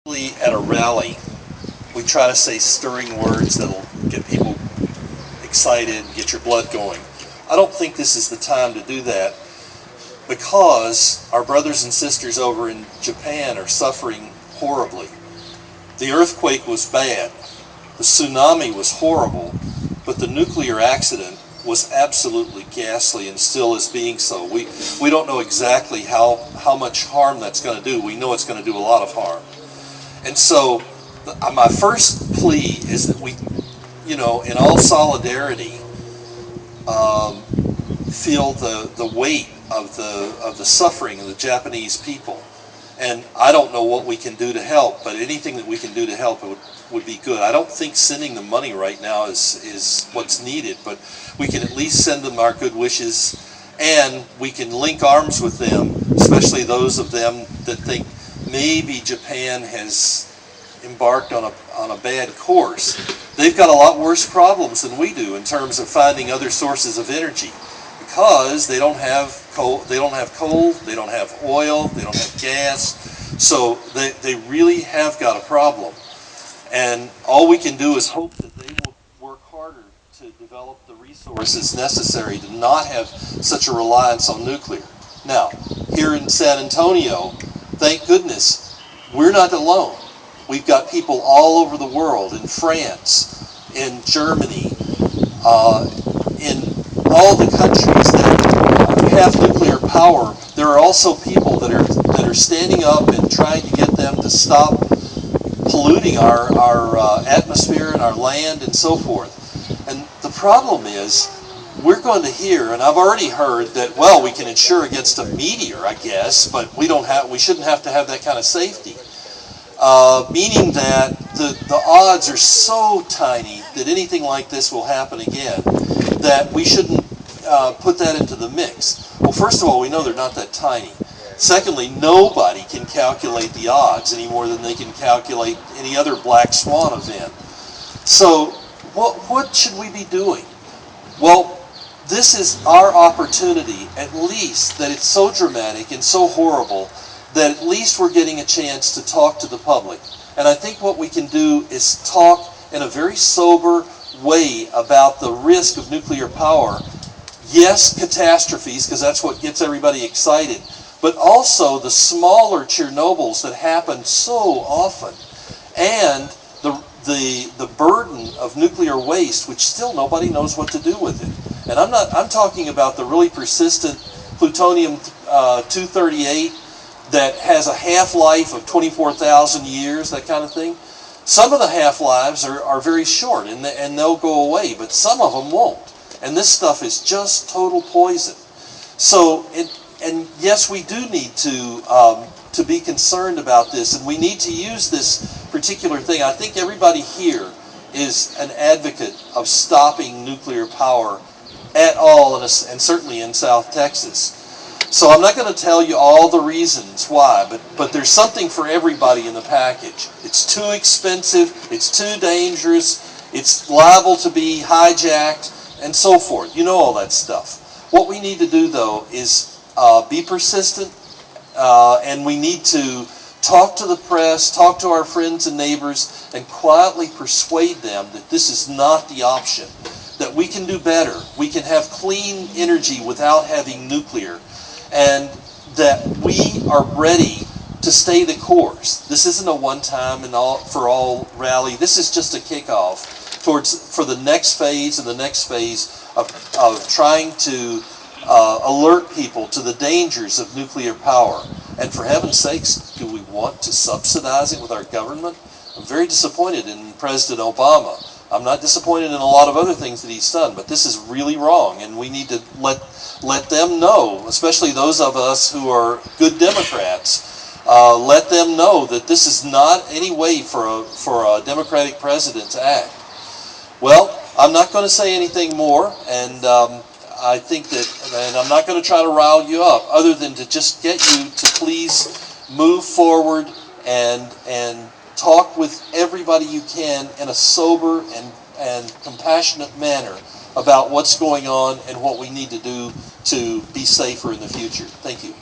At a rally, we try to say stirring words that'll get people excited, get your blood going. I don't think this is the time to do that because our brothers and sisters over in Japan are suffering horribly. The earthquake was bad, the tsunami was horrible, but the nuclear accident was absolutely ghastly and still is being so. We don't know exactly how much harm that's going to do. We know it's going to do a lot of harm. And so my first plea is that we, in all solidarity, feel the weight of the suffering of the Japanese people. And I don't know what we can do to help, but anything that we can do to help would be good. I don't think sending them money right now is what's needed, but we can at least send them our good wishes, and we can link arms with them, especially those of them that think maybe Japan has embarked on a bad course. They've got a lot worse problems than we do in terms of finding other sources of energy, because they don't have coal, they don't have oil, they don't have gas, so they really have got a problem. And all we can do is hope that they will work harder to develop the resources necessary to not have such a reliance on nuclear. Now, here in San Antonio, thank goodness, we're not alone. We've got people all over the world, in France, in Germany, in all the countries that have nuclear power. There are also people that are standing up and trying to get them to stop polluting our atmosphere and our land and so forth. And the problem is, we're going to hear, and I've already heard that, well, we can insure against a meteor, I guess, but we shouldn't have to have that kind of safety. Meaning that the odds are so tiny that anything like this will happen again, that we shouldn't put that into the mix. Well, first of all, we know they're not that tiny. Secondly, nobody can calculate the odds any more than they can calculate any other black swan event. So what should we be doing? Well, this is our opportunity, at least, that it's so dramatic and so horrible that at least we're getting a chance to talk to the public. And I think what we can do is talk in a very sober way about the risk of nuclear power. Yes, catastrophes, because that's what gets everybody excited, but also the smaller Chernobyls that happen so often, and the burden of nuclear waste, which still nobody knows what to do with it. And I'm talking about the really persistent plutonium-238 that has a half-life of 24,000 years, that kind of thing. Some of the half-lives are very short, and they'll go away, but some of them won't. And this stuff is just total poison. So, and yes, we do need to be concerned about this, and we need to use this particular thing. I think everybody here is an advocate of stopping nuclear power at all, and certainly in South Texas. So I'm not going to tell you all the reasons why, but there's something for everybody in the package. It's too expensive, it's too dangerous, it's liable to be hijacked, and so forth. You know all that stuff. What we need to do, though, is be persistent, and we need to talk to the press, talk to our friends and neighbors, and quietly persuade them that this is not the option, that we can do better. We can have clean energy without having nuclear, and that we are ready to stay the course. This isn't a one-time and for all rally. This is just a kickoff for the next phase and the next phase of trying to alert people to the dangers of nuclear power. And for heaven's sakes, do we want to subsidize it with our government? I'm very disappointed in President Obama. I'm not disappointed in a lot of other things that he's done, but this is really wrong, and we need to let them know, especially those of us who are good Democrats, let them know that this is not any way for a Democratic president to act. Well, I'm not going to say anything more, and I think that, and I'm not going to try to rile you up, other than to just get you to please move forward and talk with everybody you can in a sober and compassionate manner about what's going on and what we need to do to be safer in the future. Thank you.